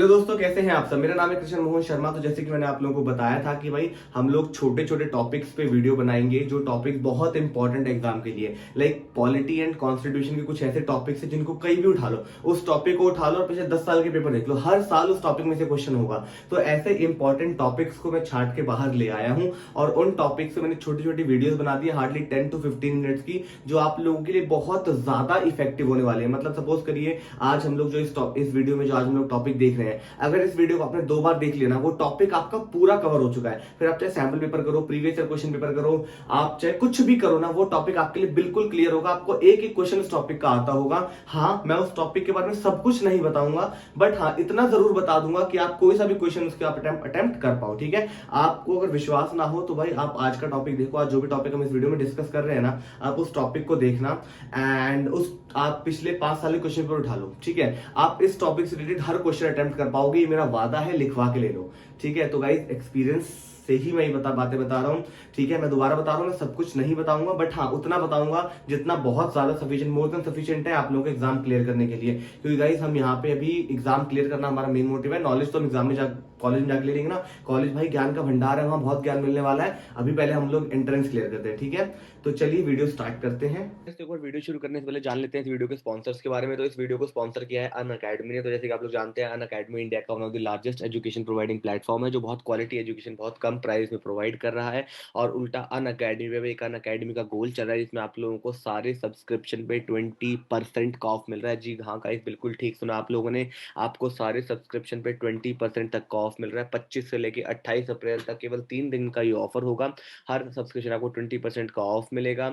तो दोस्तों कैसे हैं आप सब। मेरा नाम है कृष्ण मोहन शर्मा। तो जैसे कि मैंने आप लोगों को बताया था कि भाई हम लोग छोटे छोटे टॉपिक्स पे वीडियो बनाएंगे जो टॉपिक्स बहुत इंपॉर्टेंट है एग्जाम के लिए। लाइक पॉलिटी एंड कॉन्स्टिट्यूशन के कुछ ऐसे टॉपिक्स हैं जिनको कहीं भी उठा लो, उस टॉपिक को उठा लो और पिछले 10 साल के पेपर देख लो, हर साल उस टॉपिक में से क्वेश्चन होगा। तो ऐसे इंपॉर्टेंट टॉपिक्स को मैं छाट के बाहर ले आया हूँ और उन टॉपिक से मैंने छोटी छोटी वीडियोस बना दी, हार्डली 10 to 15 मिनट्स की, जो आप लोगों के लिए बहुत ज्यादा इफेक्टिव होने वाले हैं। मतलब सपोज करिए आज हम लोग जो इस वीडियो में जो आज हम लोग टॉपिक देख रहे हैं, अगर इस वीडियो को आपने 2 बार देख लिया ना, वो टॉपिक आपका पूरा कवर हो चुका है। फिर आप चाहे सैंपल पेपर करो, प्रीवियस ईयर क्वेश्चन पेपर करो, आप चाहे कुछ भी करो ना, वो टॉपिक आपके लिए बिल्कुल क्लियर होगा। आपको एक एक क्वेश्चन उस टॉपिक का आता होगा। हाँ, मैं उस टॉपिक के बारे में सब कुछ नहीं बताऊंगा, बट हाँ इतना जरूर बता दूंगा कि आप कोई सा भी क्वेश्चन उसके आप अटेम्प्ट कर पाओ। ठीक है, आपको अगर विश्वास ना हो तो भाई आप आज का टॉपिक देखो। आज जो भी टॉपिक हम इस वीडियो में डिस्कस कर रहे हैं ना, आप उस टॉपिक को देखना एंड उस आप पिछले 5 साल के क्वेश्चन पेपर उठा लो। ठीक है, आप इस टॉपिक से रिलेटेड हर क्वेश्चन अटेम्प्ट कर पाओगे, ये मेरा वादा है, लिखवा के ले लो। ठीक है, तो गाइस एक्सपीरियंस से ही मैं बातें बता रहा हूँ। ठीक है, मैं दोबारा बता रहा हूँ, मैं सब कुछ नहीं बताऊंगा, बट हाँ उतना बताऊंगा जितना बहुत ज्यादा सफिशिएंट, मोर देन सफिशिएंट है आप लोगों को एग्जाम क्लियर करने के लिए। क्योंकि गाइस हम यहाँ पे अभी एग्जाम क्लियर करना हमारा मेन मोटिव है। नॉलेज तो हम एग्जाम में कॉलेज में जाके ले लेंगे ना, कॉलेज भाई ज्ञान का भंडार है, वहां बहुत ज्ञान मिलने वाला है। अभी पहले हम लोग एंट्रेंस क्लियर करते हैं। ठीक है, तो चलिए वीडियो स्टार्ट करते हैं। एक बार वीडियो शुरू करने से पहले जान लेते हैं इस वीडियो के स्पॉन्सर्स के बारे में। तो इस वीडियो को स्पॉन्सर किया है अन अकेडमी ने। तो जैसे कि आप लोग जानते हैं, अन अकेडमी इंडिया का one of the largest education providing platform है, जो बहुत क्वालिटी एजुकेशन बहुत कम प्राइस में प्रोवाइड कर रहा है। और उल्टा अन अकेडमी में भी एक अन अकेडमी का गोल चल रहा है, जिसमें आप लोगों को सारे सब्सक्रिप्शन पे 20% का ऑफ मिल रहा है। जी हाँ गाइस, बिल्कुल ठीक सुना आप लोगों ने, आपको सारे सब्सक्रिप्शन पे 20% तक का ऑफ मिल रहा है। 25 से लेके 28 अप्रैल तक केवल 3 दिन का ये ऑफर होगा। हर सब्सक्रिप्शन आपको 20% का ऑफ मिलेगा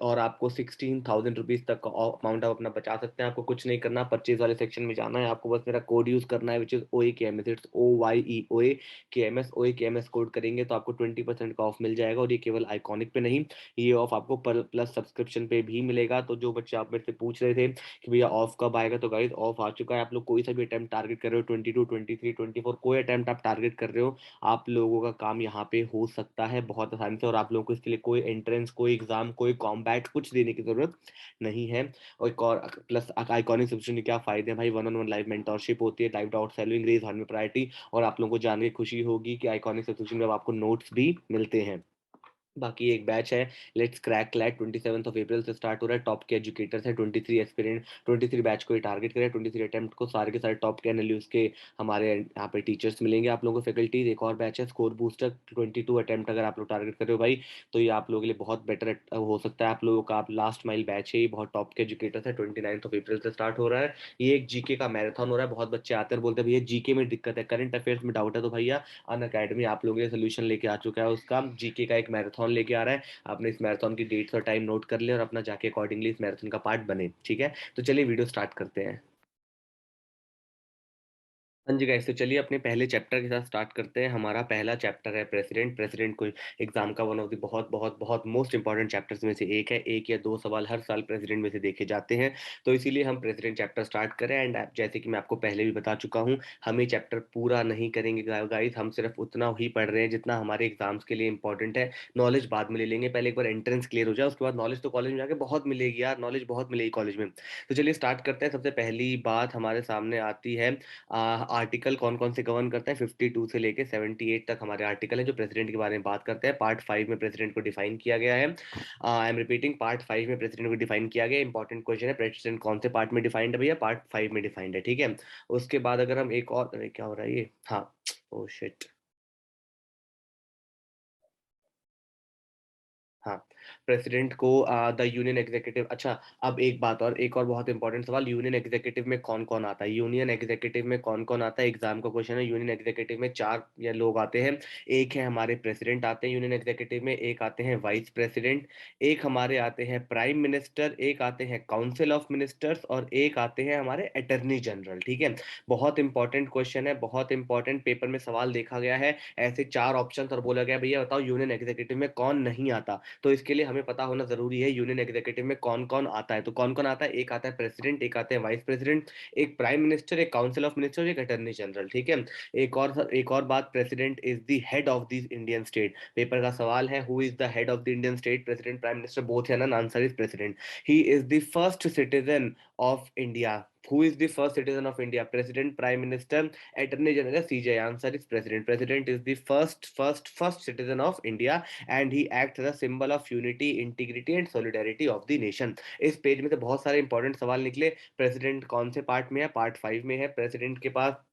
और आपको 16,000 रुपीज तक का अमाउंट आप अपना बचा सकते हैं। आपको कुछ नहीं करना, परचेज वाले सेक्शन में जाना है, आपको बस मेरा कोड यूज करना है, which is OAKMS। It's OYEOAKMS। OAKMS code करेंगे तो आपको 20% का ऑफ मिल जाएगा। और ये केवल आइकॉनिक पे नहीं, ये ऑफ आपको प्लस सब्सक्रिप्शन पे भी मिलेगा। तो जो बच्चे आप मेरे से पूछ रहे थे कि भैया ऑफ कब आएगा, तो गाइस ऑफ आ चुका है। आप लोग कोई सा भी अटेम्प्ट टारगेट कर रहे हो, 22, 23, 24, कोई अटेम्प्ट आप टारगेट कर रहे हो, आप लोगों का काम यहाँ पे हो सकता है बहुत आसानी से। और आप लोगों को इसके लिए कोई एंट्रेंस, कोई एग्जाम, कोई कॉम्बैट कुछ देने की जरूरत नहीं है। और एक और प्लस आइकॉनिक सब्सक्रिप्शन के क्या फायदे हैं भाई, 1-on-1 लाइव मेंटोरशिप होती है, लाइव डाउट सेलिंग, रेज हंड में प्रायोरिटी। और आप लोगों को जान के खुशी होगी कि आइकॉनिक सब्सक्रिप्शन में आपको नोट्स भी मिलते हैं। बाकी एक बैच है, लेट्स क्रैक क्लैट, 27 अप्रैल से स्टार्ट हो रहा है। टॉप के एजुकेटर्स है, 23 एस्पिरेंट, 23 बैच को ही टारगेट करें, 23 अटेम्प्ट को, सारे के सारे टॉप के एनालिस्ट के हमारे यहाँ पे टीचर्स मिलेंगे आप लोगों को, फैकल्टीज। एक और बैच है स्कोर बूस्टर, 22 अटेम्प्ट अगर आप लोग टारगेट कर रहे हो भाई, तो ये आप लोगों के लिए बहुत बेटर हो सकता है। आप लोगों का आप लास्ट माइल बैच है, ये बहुत टॉप के एजुकेटर्स है, 29 अप्रैल से स्टार्ट हो रहा है। ये एक जीके का मैराथन हो रहा है। बहुत बच्चे आते हैं बोलते हैं भैया जीके में दिक्कत है, करंट अफेयर्स में डाउट है, तो भैया अन अकेडमी आप लोगों के लिए सोल्यूशन लेके आ चुका है। उसका जीके का एक मैराथन लेके आ रहा है। आपने इस मैराथन की डेट्स और टाइम नोट कर ले और अपना जाके अकॉर्डिंगली इस मैराथन का पार्ट बने। ठीक है, तो चलिए वीडियो स्टार्ट करते हैं। हाँ जी गाइस, तो चलिए अपने पहले चैप्टर के साथ स्टार्ट करते हैं। हमारा पहला चैप्टर है प्रेसिडेंट। प्रेसिडेंट को एग्जाम का वन ऑफ द बहुत बहुत बहुत मोस्ट इंपॉर्टेंट चैप्टर्स में से एक है। एक या दो सवाल हर साल प्रेसिडेंट में से देखे जाते हैं, तो इसीलिए हम प्रेसिडेंट चैप्टर स्टार्ट करें। एंड जैसे कि मैं आपको पहले भी बता चुका हूँ, हम ये चैप्टर पूरा नहीं करेंगे गाइस, हम सिर्फ उतना ही पढ़ रहे हैं जितना हमारे एग्जाम्स के लिए इंपॉर्टेंट है। नॉलेज बाद में ले लेंगे, पहले एक बार एंट्रेंस क्लियर हो जाए, उसके बाद नॉलेज तो कॉलेज में जाके बहुत मिलेगी यार, नॉलेज बहुत मिलेगी कॉलेज में। तो चलिए स्टार्ट करते हैं। सबसे पहली बात हमारे सामने आती है, आर्टिकल कौन कौन से गवर्न करते हैं। 52 से लेके 78 तक हमारे आर्टिकल है जो प्रेसिडेंट के बारे में बात करते हैं। पार्ट 5 में प्रेसिडेंट को डिफाइन किया गया है। आई एम रिपीटिंग, पार्ट 5 में प्रेसिडेंट को डिफाइन किया गया। इंपॉर्टेंट क्वेश्चन है, प्रेसिडेंट कौन से पार्ट में डिफाइंड है भैया, पार्ट 5 में डिफाइंड है। ठीक है, उसके बाद अगर हम एक और, अरे क्या हो रहा है ये, हाँ, ओ शिट, हाँ, प्रेसिडेंट को द यूनियन एग्जीक्यूटिव। अच्छा, अब एक बात और, एक और बहुत इंपॉर्टेंट सवाल, यूनियन एग्जीक्यूटिव में कौन कौन आता है। यूनियन एग्जीक्यूटिव में कौन कौन आता है, एग्जाम का क्वेश्चन है। यूनियन एग्जीक्यूटिव में 4 या लोग आते हैं। एक है हमारे प्रेसिडेंट आते हैं यूनियन एग्जीक्यूटिव में, एक आते हैं वाइस प्रेसिडेंट, एक हमारे आते हैं प्राइम मिनिस्टर, एक आते हैं काउंसिल ऑफ मिनिस्टर्स, और एक आते हैं हमारे अटर्नी जनरल। ठीक है, बहुत इंपॉर्टेंट क्वेश्चन है, बहुत इंपॉर्टेंट, पेपर में सवाल देखा गया है ऐसे 4 ऑप्शन और बोला गया भैया बताओ यूनियन एग्जीक्यूटिव में कौन नहीं आता। तो इसके लिए हमें पता होना जरूरी है यूनियन एग्जीक्यूटिव में कौन कौन आता है। तो कौन कौन आता है, एक आता है प्रेसिडेंट, एक आते हैं वाइस प्रेसिडेंट, एक प्राइम मिनिस्टर, एक काउंसिल ऑफ मिनिस्टर, एक अटर्नी जनरल। ठीक है, एक और बात, president is the head of the Indian state. Paper का सवाल है, who is the head of the Indian state, president prime minister both है ना, answer is president. He is the first citizen of India. Who is the first citizen of India? President, Prime Minister, Attorney General, CJ. Answer is President. President is the first citizen of India, and he acts as a symbol of unity, integrity and solidarity of the nation. इस page में से बहुत सारे important सवाल निकले। President कौन से part में है? पार्ट 5 में है। प्रेसिडेंट के पास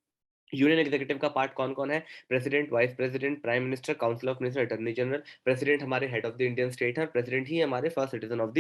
यूनियन एग्जीक्यूटिव का पार्ट कौन कौन है? President, vice president, prime minister, council of minister, attorney general. President हमारे head of the Indian state है, प्रेसिडेंट ही हमारे first citizen of the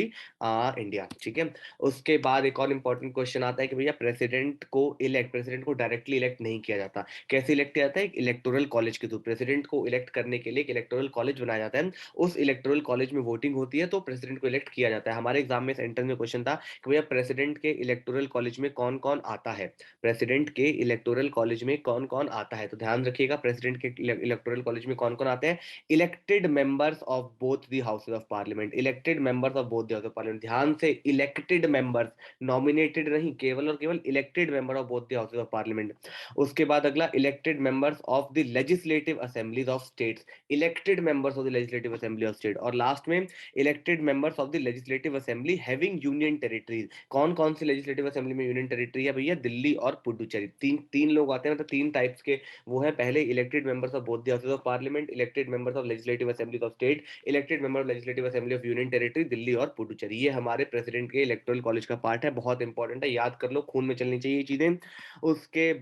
India. ठीक है। उसके बाद एक और इंपॉर्टेंट क्वेश्चन आता है कि भैया प्रेसिडेंट को डायरेक्टली इलेक्ट नहीं किया जाता। कैसे इलेक्ट किया जाता है? एक इलेक्टोरल कॉलेज के थ्रू। प्रेसिडेंट को इलेक्ट करने के लिए एक इलेक्टोरल कॉलेज बनाया जाता है, उस इलेक्टोरल कॉलेज में वोटिंग होती है, तो प्रेसिडेंट को इलेक्ट किया जाता है। हमारे एग्जाम में सेंटर में क्वेश्चन था कि भैया प्रेसिडेंट के इलेक्टोरल कॉलेज में कौन कौन आता है? प्रेसिडेंट के इलेक्टोरल कॉलेज में कौन कौन आता है? तो ध्यान रखिएगा, प्रेसिडेंट के इलेक्टोरल कॉलेज में कौन कौन आते हैं? Elected members of both the houses of parliament. Elected members of both the house of parliament. ध्यान से, इलेक्टेड मेंबर्स, नॉमिनेटेड नहीं, केवल और केवल elected member of both the houses of parliament. उसके बाद अगला, elected members of the legislative assemblies of states. Elected members of the legislative assembly of state. और लास्ट में, elected members of the legislative assembly having union territories. कौन कौन सी legislative assembly में union territory है भैया? दिल्ली और पुडुचेरी। तीन तीन लोग आते हैं, मतलब तीन टाइप्स के वो है। पहले, elected members of both the houses of parliament, elected members of legislative assembly of state, elected member of legislative assembly of union territory, Delhi और पुडुचेरी। ये हमारे प्रेसिडेंट के इलेक्टोरल कॉलेज का पार्ट है, बहुत इंपॉर्टेंट है, याद कर लो, खून में चलनी चाहिए ये चीजें। उसके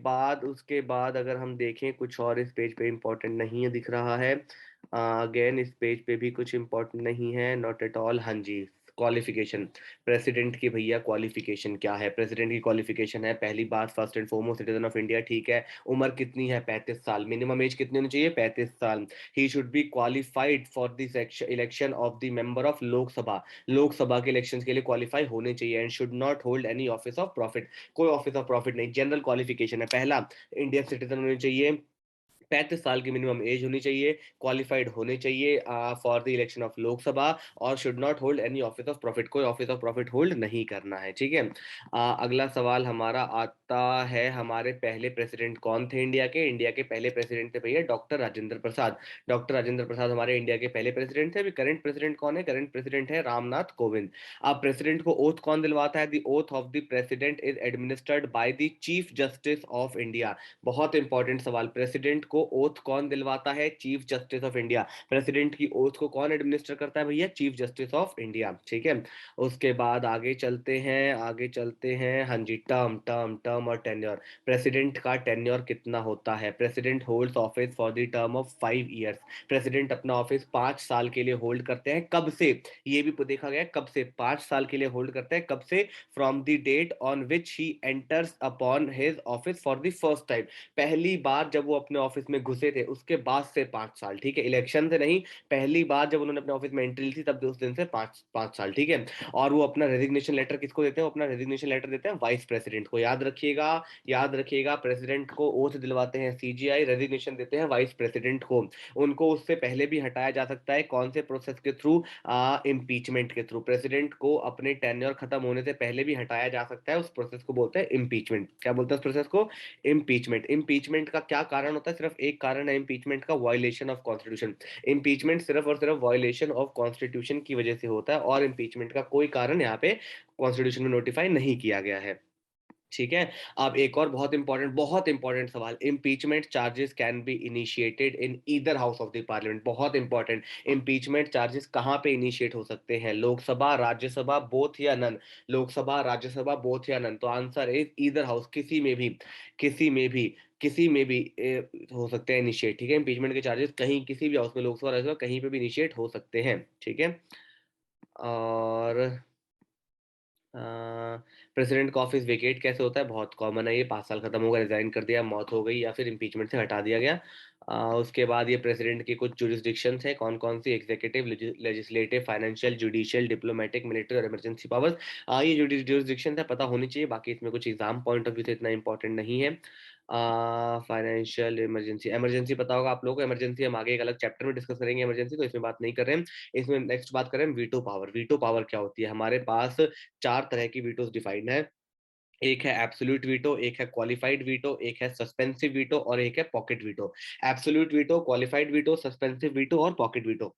बाद अगर हम देखें कुछ और इस पेज पे इंपॉर्टेंट नहीं है दिख रहा है। अगेन इस पेज पे भी कुछ इंपॉर्टेंट नहीं है, नॉट एट ऑल। हाँ जी, क्वालिफिकेशन। प्रेसिडेंट की भैया क्वालिफिकेशन क्या है? प्रेसिडेंट की क्वालिफिकेशन है, पहली बात, first and foremost citizen of India. ठीक है। उम्र कितनी है? 35 साल। मिनिमम एज कितनी होनी चाहिए? 35 साल। He should be qualified for this election of the member of Lok Sabha. Lok Sabha के इलेक्शन के लिए क्वालिफाई होने चाहिए, and should not hold any office of profit. कोई ऑफिस ऑफ प्रॉफिट नहीं। जनरल क्वालिफिकेशन है, पहला, इंडियन सिटीजन होने चाहिए, 35 साल की मिनिमम एज होनी चाहिए, क्वालिफाइड होने चाहिए for the election of Lok Sabha, और should not hold any office of profit. कोई ऑफिस ऑफ प्रॉफिट होल्ड नहीं करना है। ठीक है। अगला सवाल हमारा आता है, हमारे पहले प्रेसिडेंट कौन थे इंडिया के? इंडिया के पहले प्रेसिडेंट थे भैया डॉक्टर राजेंद्र प्रसाद। डॉक्टर राजेंद्र प्रसाद हमारे इंडिया के पहले प्रेसिडेंट थे। अभी करंट प्रेसिडेंट कौन है? करंट प्रेसिडेंट है रामनाथ कोविंद। अब प्रेसिडेंट को ओथ कौन दिलवाता है? The oath of the president is administered by the chief justice of India. बहुत इंपॉर्टेंट सवाल, प्रेसिडेंट को ओथ कौन दिलवाता है? Chief justice of India. President की ओथ को कौन एडमिनिस्टर करता है भैया? Chief justice of India. ठीक है। उसके बाद आगे चलते हैं। हाँ जी, टर्म और टेन्योर। प्रेसिडेंट का टेन्योर कितना होता है? President holds office for the term of 5 years. President अपना ऑफिस 5 साल के लिए होल्ड करते हैं। कब से? ये भी देखा गया, कब से 5 साल के लिए होल्ड करते हैं। कब से? From the date on which he enters upon his office for the first time. पहली बार जब वो अपने ऑफिस में घुसे थे उसके बाद से 5 साल। ठीक है, इलेक्शन से नहीं, पहली बार जब उन्होंने अपने ऑफिस में एंट्री ली थी तब उस दिन से 5 साल। ठीक है। और वो अपना रेजिग्नेशन लेटर किसको देते हैं? वो अपना रेजिग्नेशन लेटर देते हैं वाइस प्रेसिडेंट को। याद रखिएगा, प्रेसिडेंट को ओथ दिलवाते हैं सीजीआई, रेजिग्नेशन देते हैं वाइस प्रेसिडेंट को। उनको उससे पहले भी हटाया जा सकता है, कौन से प्रोसेस के थ्रू? इम्पीचमेंट के थ्रू। प्रेसिडेंट को अपने टेन्योर खत्म होने से पहले भी हटाया जा सकता है, उस प्रोसेस को बोलते हैं इम्पीचमेंट। क्या बोलते हैं उस प्रोसेस को? इम्पीचमेंट। इम्पीचमेंट का क्या कारण होता है? सिर्फ एक कारण है इम्पीचमेंट का, वायलेशन ऑफ कॉन्स्टिट्यूशन। इम्पीचमेंट सिर्फ और सिर्फ वायलेशन ऑफ कॉन्स्टिट्यूशन की वजह से होता है, और इम्पीचमेंट का कोई कारण यहाँ पे कॉन्स्टिट्यूशन में नोटिफाई नहीं किया गया है। ठीक है। अब एक और बहुत इंपॉर्टेंट सवाल, impeachment charges can be initiated in either house of the parliament. बहुत इंपॉर्टेंट, इम्पीचमेंट चार्जेस कहां पे इनिशिएट हो सकते हैं? लोकसभा, राज्यसभा, बोथ या नन। लोकसभा, राज्यसभा, बोथ या नन। तो आंसर इज ईदर हाउस, किसी में भी हो सकते हैं इनिशिएट। ठीक है, इम्पीचमेंट के चार्जेस कहीं, किसी भी हाउस में, लोकसभा, राज्यसभा, कहीं पे भी इनिशिएट हो सकते हैं। ठीक है। और प्रेसिडेंट का ऑफिस वेकेट कैसे होता है? बहुत कॉमन है ये, 5 साल खत्म हो गए, रिजाइन कर दिया, मौत हो गई, या फिर इम्पीचमेंट से हटा दिया गया। उसके बाद ये प्रेसिडेंट की कुछ जुरिस्डिक्शंस है, कौन कौन सी? Executive, legislative, financial, judicial, diplomatic, military और इमरजेंसी पावर्स। ये जो जुरिस्डिक्शन है पता होनी चाहिए, बाकी इसमें कुछ एग्जाम पॉइंट ऑफ व्यू से इतना इंपॉर्टेंट नहीं है। फाइनेंशियल, इमरजेंसी, इमरजेंसी पता होगा आप लोगों को, इमरजेंसी हम आगे एक अलग चैप्टर में डिस्कस करेंगे इमरजेंसी, तो इसमें बात नहीं कर रहे हैं। इसमें नेक्स्ट बात करें वीटो पावर। वीटो पावर क्या होती है? हमारे पास 4 तरह की वीटोस डिफाइंड है। एक है एब्सोल्यूट वीटो, एक है क्वालिफाइड वीटो, एक है सस्पेंसिव वीटो, और एक है pocket veto. Absolute veto, qualified veto, suspensive veto और पॉकेट वीटो।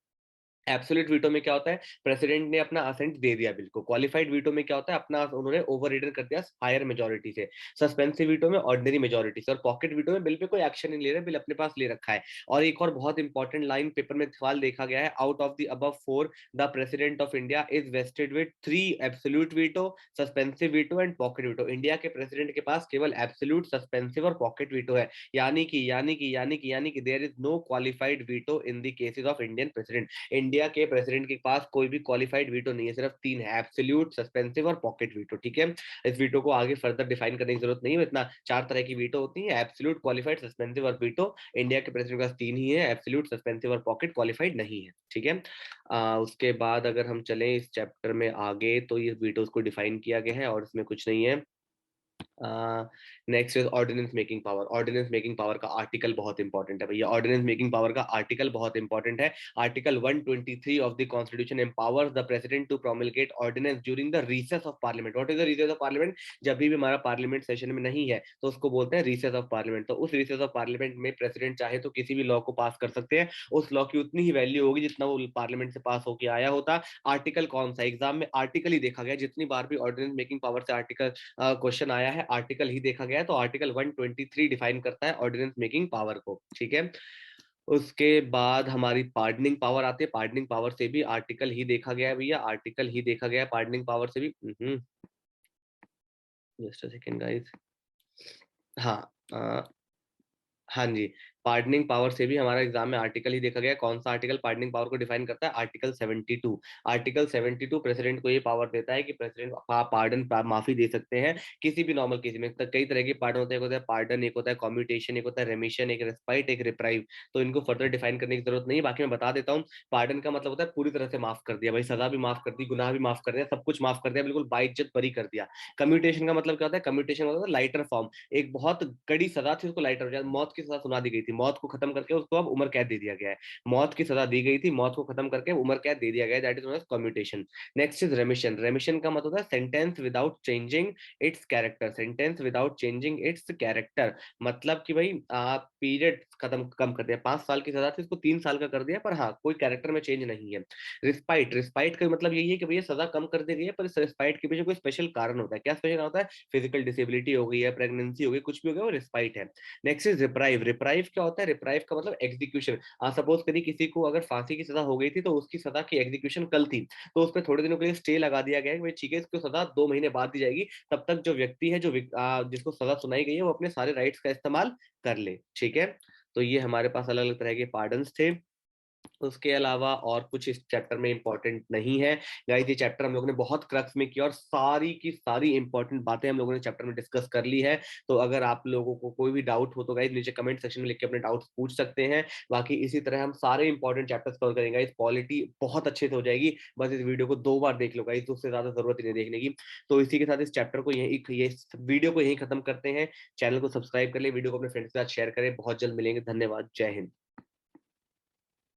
एब्सोल्यूट वीटो में क्या होता है, प्रेसिडेंट ने अपना असेंट दे दिया बिल को। क्वालिफाइड वीटो में क्या होता है, अपना उन्होंने ओवर रिडन कर दिया हायर मेजोरिटी से। सस्पेंसिव वीटो में ऑर्डिनरी मेजोरिटी से। और पॉकेट वीटो में बिल पे कोई एक्शन नहीं ले रहे, बिल अपने पास ले रखा है। और एक और बहुत इंपॉर्टेंट लाइन पेपर में सवाल देखा गया है, out of the above for the President of India is vested with 3 absolute veto, suspensive veto and pocket veto. India के प्रेसिडेंट के पास केवल एब्सोल्यूट, सस्पेंसिव और पॉकेट वीटो है। यानी कि there is no qualified veto in the cases of Indian President. India के President के पास कोई भी क्वालिफाइड वीटो नहीं है, सिर्फ 3 है, एब्सोल्यूट, सस्पेंसिव और पॉकेट वीटो। ठीक है, इस वीटो को आगे फर्दर डिफाइन करने की जरूरत नहीं है, इतना 4 तरह की वीटो होती है, एब्सोल्यूट, क्वालिफाइड, सस्पेंसिव और वीटो। इंडिया के प्रेसिडेंट के पास 3 ही है, एब्सोल्यूट, सस्पेंसिव और पॉकेट, क्वालिफाइड नहीं है। ठीक है, उसके बाद अगर हम चलें इस चैप्टर में आगे, तो ये वीटोज को डिफाइन किया गया है और इसमें कुछ नहीं है। Next is ordinance making power. Ordinance making power का आर्टिकल बहुत इंपॉर्टेंट है भैया, ऑर्डिनेंस मेकिंग पावर का आर्टिकल बहुत इंपॉर्टेंट है। Article 123 of the constitution empowers the President to promulgate ordinance during the recess of Parliament. What is the recess of Parliament? जब भी हमारा पार्लियामेंट सेशन में नहीं है तो उसको बोलते हैं रिसेस ऑफ पार्लियामेंट। तो उस रिसेस ऑफ पार्लियामेंट में प्रेसिडेंट चाहे तो किसी भी लॉ को पास कर सकते हैं, उस लॉ की उतनी ही वैल्यू होगी जितना वो पार्लियामेंट से पास होकर आया होता। आर्टिकल कौन सा? एग्जाम में आर्टिकल ही देखा गया, जितनी बार भी ऑर्डिनेंस मेकिंग पावर से आर्टिकल क्वेश्चन आया है, आर्टिकल ही देखा गया है। तो आर्टिकल 123 डिफाइन करता है ऑर्डिनेंस मेकिंग पावर को। ठीक है, उसके बाद हमारी पार्डनिंग पावर आती है। पार्डनिंग पावर से भी आर्टिकल ही देखा गया है भैया, आर्टिकल ही देखा गया है पार्डनिंग पावर से भी। Just a second guys. हाँ, हाँ जी, पार्डनिंग पावर से भी हमारा एग्जाम में आर्टिकल ही देखा गया। कौन सा आर्टिकल पार्डनिंग पावर को डिफाइन करता है? आर्टिकल 72। आर्टिकल 72 प्रेसिडेंट को ये पावर देता है कि प्रेसिडेंट पार्डन, माफी दे सकते हैं किसी भी नॉर्मल केस में। तो कई तरह के पार्डन होते हैं, एक होता है पार्डन, एक होता है कम्यूटेशन, एक होता है रेमिशन, एक रेस्पाइट, एक रिप्राइव। तो इनको फर्दर डिफाइन करने की जरूरत नहीं है, बाकी मैं बता देता हूँ। पार्डन का मतलब होता है पूरी तरह से माफ कर दिया भाई, सजा भी माफ कर दी, गुनाह भी माफ कर दिया, सब कुछ माफ कर दिया, बिल्कुल बाइज्जत बरी कर दिया। कम्यूटेशन का मतलब क्या होता है? कम्यूटेशन मतलब लाइटर फॉर्म, एक बहुत कड़ी सजा थी उसको लाइटर हो जाए, मौत की सजा सुना दी गई थी, मौत को खत्म करके उसको अब उम्र कैद दे दिया गया है। मौत की सजा दी गई थी, मौत को खत्म करके उम्र कैद दे दिया गया है, that is known as commutation. Next is remission. Remission का मतलब होता है sentence without changing its character. Sentence without changing its character मतलब कि भाई आप पीरियड खत्म कम कर दिया, 5 साल की सजा थी उसको 3 साल का कर दिया, पर हाँ कोई कैरेक्टर में चेंज नहीं है। रिस्पाइट, रिस्पाइट का मतलब यही है कि भैया सजा कम कर दी गई है, पर इस रिस्पाइट के पीछे कोई स्पेशल कारण होता है। क्या स्पेशल होता है? फिजिकल डिसेबिलिटी हो गई है, प्रेगनेंसी हो गई, कुछ भी हो गया, वो रिस्पाइट है। Next is reprieve. रिप्राइव क्या होता है? रिप्राइव का मतलब एग्जीक्यूशन। सपोज करिए किसी को अगर फांसी की सजा हो गई थी तो उसकी सजा की एग्जीक्यूशन कल थी, तो उस पर थोड़े दिनों के लिए स्टे लगा दिया गया है कि भाई ठीक है इसको सजा 2 महीने बाद दी जाएगी, तब तक जो व्यक्ति है, जिसको सजा सुनाई गई है, वो अपने सारे राइट्स का इस्तेमाल कर ले। ठीक है, तो ये हमारे पास अलग अलग तरह के पार्डन्स थे। उसके अलावा और कुछ इस चैप्टर में इंपॉर्टेंट नहीं है गाइस। ये चैप्टर हम लोगों ने बहुत क्रक्स में किया और सारी की सारी इंपॉर्टेंट बातें हम लोगों ने चैप्टर में डिस्कस कर ली है। तो अगर आप लोगों को कोई भी डाउट हो तो गाइस नीचे कमेंट सेक्शन में लिख के अपने डाउट्स पूछ सकते हैं। बाकी इसी तरह हम सारे इंपॉर्टेंट चैप्टर्स कवर करेंगे गाइस। पॉलिटी बहुत अच्छे से हो जाएगी, बस इस वीडियो को 2 बार देख लो गाइस, उससे ज्यादा जरूरत ही नहीं देखने की। तो इसी के साथ इस चैप्टर को ये वीडियो को यहीं खत्म करते हैं। चैनल को सब्सक्राइब कर ले, वीडियो को अपने फ्रेंड्स के साथ शेयर करें। बहुत जल्द मिलेंगे, धन्यवाद, जय हिंद।